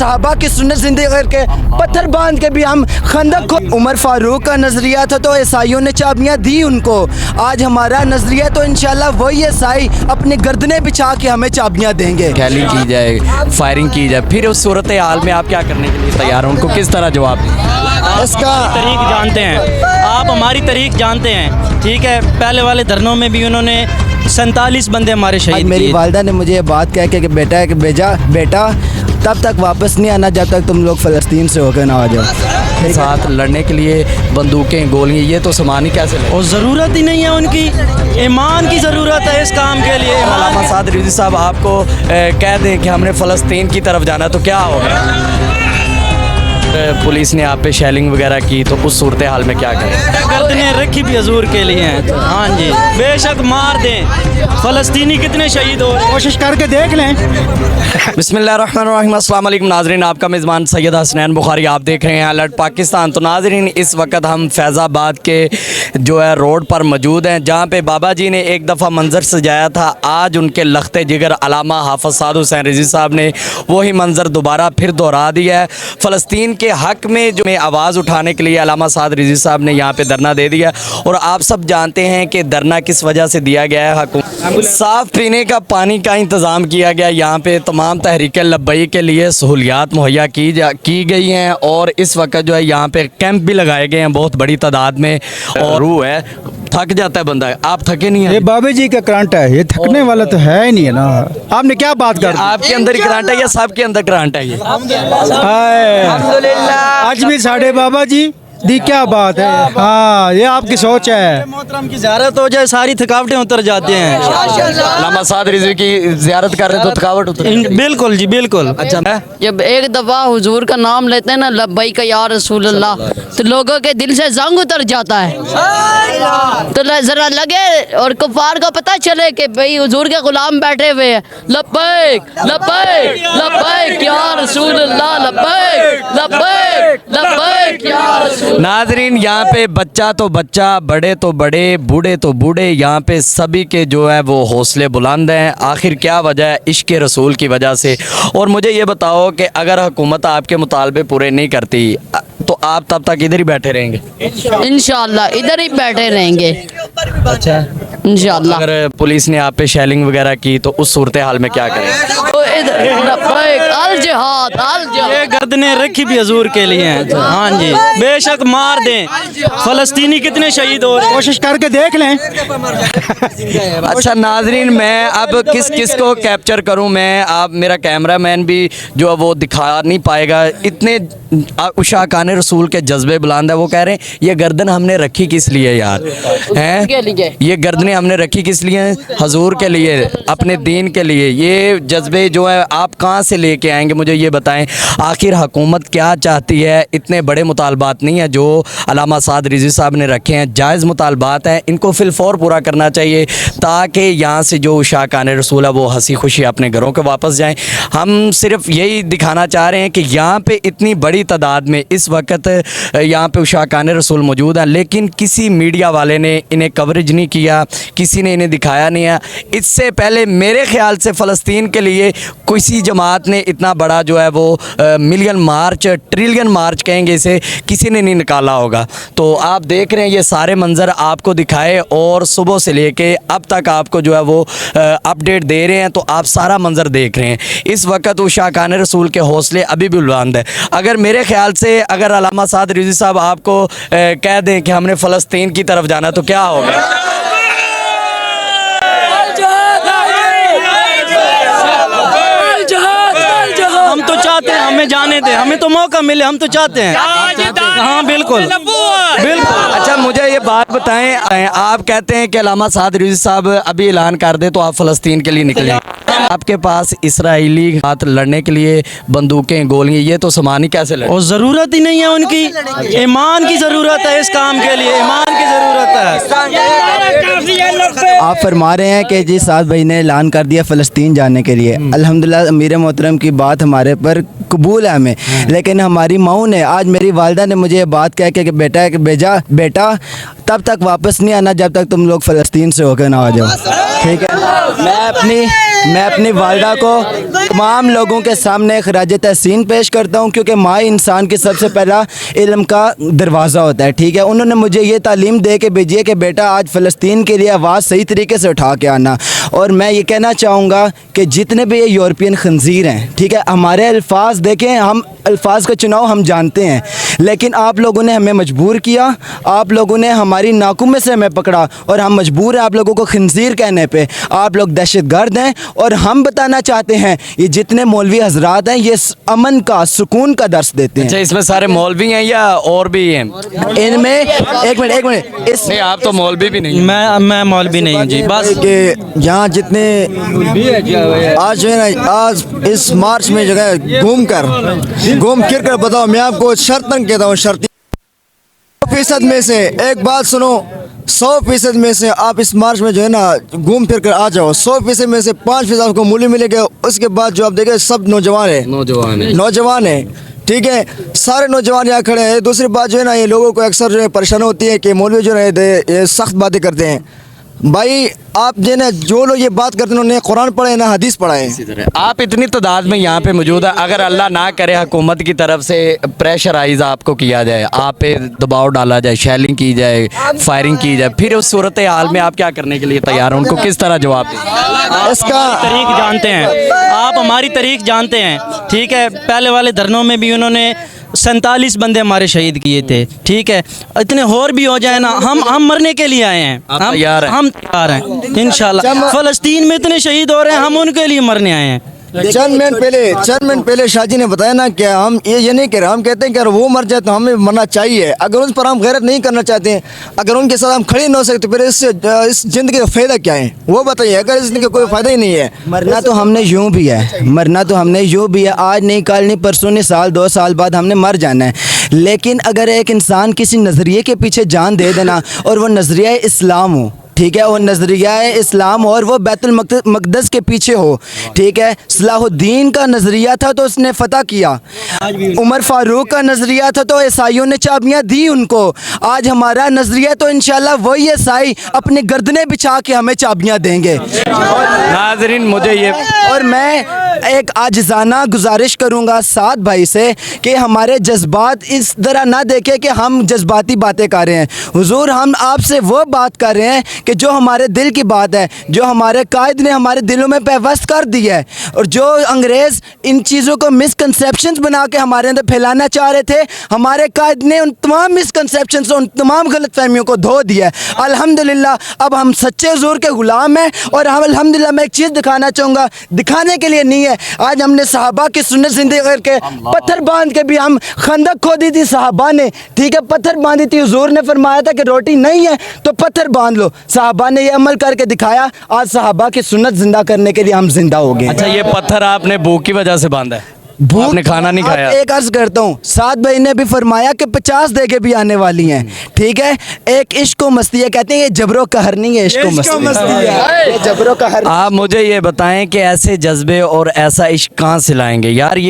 सहाबा की सुन्नत जिंदगी करके पत्थर बांध के भी हम खंदक को, उमर फारूक का नजरिया था तो ईसाइयों ने चाबियां दी उनको। आज हमारा नजरिया तो इंशाल्लाह वही ईसाई अपने गर्दने बिछा के हमें चाबियां देंगे। गैली की जाए, फायरिंग की जाए, फिर उस सूरत हाल में आप क्या करने के लिए तैयार हैं? उनको किस तरह जवाब दें? इसका तरीक जानते हैं आप, हमारी तरीक जानते हैं, ठीक है। पहले वाले धरनों में भी उन्होंने 47 बंदे हमारे शहीद मेरी किए। वालदा ने मुझे ये बात कह के बेटा कि बेटा तब तक वापस नहीं आना जब तक तुम लोग फ़लस्तीन से होकर ना आ जाओ। साथ लड़ने के लिए बंदूकें, गोलियां, ये तो सामान ही कैसे ले? और ज़रूरत ही नहीं है उनकी, ईमान की ज़रूरत है इस काम के लिए। अल्लामा साद रिज़वी साहब आपको कह दें कि हमने फ़लस्तीन की तरफ जाना तो क्या होगा? पुलिस ने आप पे शेलिंग वगैरह की तो उस सूरत हाल में क्या करें? गर्दनें रखी भी हजूर के लिए हैं। हाँ जी, बेशक मार दें, फ़लस्तीनी कितने शहीद हो, कोशिश करके देख लें। बिस्मिल्लाहिर्रहमानिर्रहीम, अस्सलाम वालेकुम नाज़रीन, आपका मेज़बान सैयद हसनैन बुखारी, आप देख रहे हैं अलर्ट पाकिस्तान। तो नाज़रीन, इस वक्त हम फैज़ाबाद के जो है रोड पर मौजूद हैं, जहाँ पे बाबा जी ने एक दफ़ा मंज़र सजाया था। आज उनके लख्ते जिगर अलामा हाफ़िज़ साद हुसैन रिज़वी साहब ने वही मंज़र दोबारा फिर दोहरा दिया है। फ़लस्तीन के हक़ में जो आवाज़ उठाने के लिए अलामा साद रिज़वी साहब ने यहाँ पे धरना दे दिया। और आप सब जानते हैं कि धरना किस वजह से दिया गया है। हुकूमत साफ़ पीने का पानी का इंतज़ाम किया गया, यहाँ पे तमाम तहरीक लब्बई के लिए सहूलियात मुहैया की गई हैं। और इस वक्त जो है यहाँ पे कैंप भी लगाए गए हैं बहुत बड़ी तादाद में। और रूह है, थक जाता है बंदा। आप थके नहीं हैं? ये बाबे जी का करंट है, ये थकने वाला तो है ही नहीं है ना। आपने क्या बात कर दी? आपके अंदर ही करंट है या सबके अंदर करंट है? ये आज भी साढ़े बाबा जी दी, क्या बात है। हाँ, ये आपकी सोच है। मोहतरम की ज़ियारत हो जाए, सारी थकावटें उतर जाती हैं। अल्लामा साद रिज़वी की ज़ियारत कर रहे तो थकावट उतर? बिल्कुल जी, बिल्कुल। अच्छा, जब एक दफ़ा हुजूर का नाम लेते हैं ना, लब्बैक या रसूल अल्लाह, तो लोगों के दिल से जंग उतर जाता है। तो ज़रा लगे और कुफार को पता चले कि भाई हुजूर के गुलाम बैठे हुए हैं। लब्बैक लब्बैक लब्बैक या रसूल अल्लाह, लब्बैक लब्बैक लब्बैक या रसूल। नाजरीन, यहाँ पे बच्चा तो बच्चा, बड़े तो बड़े, बूढ़े तो बूढ़े, यहाँ पे सभी के जो है वो हौसले बुलंद हैं। आखिर क्या वजह है? इश्क़ रसूल की वजह से। और मुझे ये बताओ कि अगर हुकूमत आपके मुतालबे पूरे नहीं करती तो आप तब तक इधर ही बैठे रहेंगे? इंशाअल्लाह इधर ही बैठे रहेंगे। अच्छा, इंशाअल्लाह। अगर पुलिस ने आप पे शेलिंग वगैरह की तो उस सूरत हाल में क्या करें? अल जिहाद, अल जिहाद। ये गर्दनें रखी भी हजूर के लिए हैं। हाँ जी, बेशक मार दें, फ़लस्तीनी कितने शहीद हो, कोशिश करके देख लें। अच्छा नाजरीन, मैं अब किस किस को कैप्चर करूं? मैं, आप, मेरा कैमरामैन भी जो है वो दिखा नहीं पाएगा। इतने उशाकान रसूल के जज्बे बुलंद है। वो कह रहे हैं ये गर्दन हमने रखी किस लिए यार, हैं? ये गर्दनें हमने रखी किस लिए? हजूर के लिए, अपने दीन के लिए। ये जज्बे जो है आप कहाँ से लेके आएंगे, मुझे ये बताएं। आखिर हुकूमत क्या चाहती है? इतने बड़े मुतालबात नहीं है जो अलामा साद रिज़वी साहब ने रखे हैं, जायज़ मुतालबात हैं, इनको फिलफौर पूरा करना चाहिए ताकि यहाँ से जो उशाकान रसूल है वो हंसी खुशी अपने घरों के वापस जाएं। हम सिर्फ यही दिखाना चाह रहे हैं कि यहाँ पे इतनी बड़ी तादाद में इस वक्त यहाँ पे उशाकान रसूल मौजूद है, लेकिन किसी मीडिया वाले ने इन्हें कवरेज नहीं किया, किसी ने इन्हें दिखाया नहीं है। इससे पहले मेरे ख्याल से फ़लस्तीन के लिए किसी जमात ने इतना बड़ा जो है वो मिलियन मार्च, ट्रिलियन मार्च कहेंगे इसे, किसी ने नहीं निकाला होगा। तो आप देख रहे हैं ये सारे मंज़र आपको दिखाए और सुबह से लेके अब तक आपको जो है वो अपडेट दे रहे हैं। तो आप सारा मंज़र देख रहे हैं। इस वक्त उशाकान रसूल के हौसले अभी भी बुलंद है। अगर मेरे ख्याल से अगर अलामा साद रिज़वी साहब आपको कह दें कि हमने फ़लस्तीन की तरफ जाना तो क्या होगा? हम तो चाहते हैं हमें जाने दें, हमें तो मौका मिले, हम तो चाहते हैं। हाँ बिल्कुल बिल्कुल। अच्छा, मुझे ये बात बताएं, आप कहते हैं कि अलामा साद रिज़वी साहब अभी ऐलान कर दे तो आप फ़लस्तीन के लिए निकलें। आपके पास इसराइली हाथ लड़ने के लिए बंदूकें, गोलियां, ये तो सामान ही कैसे लड़े? और ज़रूरत ही नहीं है उनकी, ईमान की ज़रूरत है इस काम के लिए, ईमान की ज़रूरत है। आप फरमा रहे हैं कि जी साद भाई ने ऐलान कर दिया फ़लस्तीन जाने के लिए। अल्हम्दुलिल्लाह, अमीर मोहतरम की बात हमारे पर कबूल है हमें, लेकिन हमारी माँ ने, आज मेरी वालदा ने मुझे ये बात कह के बेटा तब तक वापस नहीं आना जब तक तुम लोग फ़लस्तीन से होकर ना आ जाओ। ठीक है, मैं अपनी वालिदा को तमाम लोगों के सामने खराज तहसीन पेश करता हूँ, क्योंकि माँ इंसान की सबसे पहला इल्म का दरवाज़ा होता है। ठीक है, उन्होंने मुझे ये तालीम दे के भेजी है कि बेटा आज फ़लस्तीन के लिए आवाज़ सही तरीके से उठा के आना। और मैं ये कहना चाहूँगा कि जितने भी ये यूरोपियन खंजीर हैं, ठीक है, हमारे अल्फाज देखें, हम अल्फाज का चुनाव हम जानते हैं, लेकिन आप लोगों ने हमें मजबूर किया, आप लोगों ने हमारी नाकों में से हमें पकड़ा और हम मजबूर हैं आप लोगों को खंजीर कहने पे। आप लोग दहशतगर्द हैं और हम बताना चाहते हैं ये जितने मौलवी हजरात हैं ये अमन का, सुकून का दर्स देते हैं। अच्छा, इसमें सारे मौलवी हैं या और भी हैं? इनमें एक मिनट इस नहीं, आप तो मौलवी भी नहीं। मैं मौलवी नहीं हूँ जी। बस कि यहाँ जितने आज जो है ना, आज इस मार्च में जो है घूम फिर कर बताओ, मैं आपको शर्तन कहता हूँ, शर्ती 100% में से एक बात सुनो, 100% में से आप इस मार्च में जो है ना घूम फिर कर आ जाओ, 100% में से 5% आपको मूल्य मिलेगा। उसके बाद जो आप देखें सब नौजवान है, ठीक है, सारे नौजवान यहाँ खड़े हैं। दूसरी बात जो है ना, ये लोगों को अक्सर जो है परेशानी होती है कि मौलवी जो है ये सख्त बातें करते हैं। भाई आप जो ना, जो लोग ये बात करते हैं उन्होंने कुरान पढ़ा है ना हदीस पढ़ा है। आप इतनी तादाद में यहाँ पे मौजूद है, अगर अल्लाह ना करे हुकूमत की तरफ से प्रेशराइज आपको किया जाए, आप पे दबाव डाला जाए, शेलिंग की जाए, फायरिंग की जाए, फिर उस सूरत हाल में आप क्या करने के लिए तैयार हैं? उनको किस तरह जवाब दें? इसका तरीक जानते हैं आप, हमारी तरीक जानते हैं, ठीक है। पहले वाले धरनों में भी उन्होंने 47 बंदे हमारे शहीद किए थे, ठीक है। इतने और भी हो जाए ना, हम मरने के लिए आए हैं, आप तैयार हैं? हम तैयार हैं इंशाल्लाह। फ़लस्तीन में इतने शहीद हो रहे हैं, हम उनके लिए मरने आए हैं। चंद मिनट पहले शाहजी ने बताया ना कि हम ये नहीं कह रहे, हम कहते हैं कि अगर वो मर जाए तो हमें मरना चाहिए। अगर उस पर हम गैरत नहीं करना चाहते हैं, अगर उनके साथ हम खड़े नहीं हो सकते, फिर इस ज़िंदगी का फ़ायदा क्या है वो बताइए। अगर इस ज़िंदगी का कोई फ़ायदा ही नहीं है, मरना तो हमने यूँ भी है, आज नहीं कल नहीं परसों नहीं साल 2 साल बाद हमने मर जाना है। लेकिन अगर एक इंसान किसी नज़रिए के पीछे जान दे देना और वो नज़रिया इस्लाम हो, ठीक है, वो नज़रिया इस्लाम और वो बैतुल मक़दस के पीछे हो, ठीक है। सलाहुद्दीन का नज़रिया था तो उसने फ़तह किया, उमर फ़ारूक का नज़रिया था तो ईसाइयों ने चाबियाँ दी उनको। आज हमारा नज़रिया तो इंशाल्लाह वही ईसाई अपने गर्दनें बिछा के हमें चाबियाँ देंगे। नाज़रीन, मुझे ये और मैं एक आजिज़ाना गुजारिश करूँगा साद भाई से कि हमारे जज्बात इस तरह ना देखें कि हम जज्बाती बातें कर रहे हैं। हुजूर, हम आपसे वो बात कर रहे हैं कि जो हमारे दिल की बात है, जो हमारे कायद ने हमारे दिलों में पैवस्त कर दी है। और जो अंग्रेज़ इन चीज़ों को मिसकंसेप्शंस बना के हमारे अंदर फैलाना चाह रहे थे, हमारे कायद ने उन तमाम मिसकंसेप्शंस, उन तमाम गलतफहमियों को धो दिया है। अल्हम्दुलिल्लाह अब हम सच्चे हुजूर के ग़ुलाम हैं। और हम अल्हम्दुलिल्लाह मैं एक चीज़ दिखाना चाहूँगा, दिखाने के लिए नहीं है, आज हमने सहाबा की सुन्नत ज़िंदगी करके पत्थर बांध के भी हम खंदक खोदी थी सहाबा ने, ठीक है, पत्थर बांधी थी। हुजूर ने फरमाया था कि रोटी नहीं है तो पत्थर बांध लो, सहाबा ने ये अमल करके दिखाया। आज सहाबा की सुन्नत जिंदा करने के लिए हम जिंदा हो गए। अच्छा, ये पत्थर आपने भूख की वजह से बांधा है? आपने खाना नहीं खाया? एक अर्ज करता हूँ, साद भाई ने भी फरमाया कि 50 देगे भी आने वाली हैं, ठीक है। एक इश्क मस्ती है, कहते हैं ये जबरो कहर नहीं है, इश्क मस्ती है, ये जबरो कहर। आप मुझे ये बताएं कि ऐसे जज्बे और ऐसा इश्क कहाँ से लाएंगे यार? ये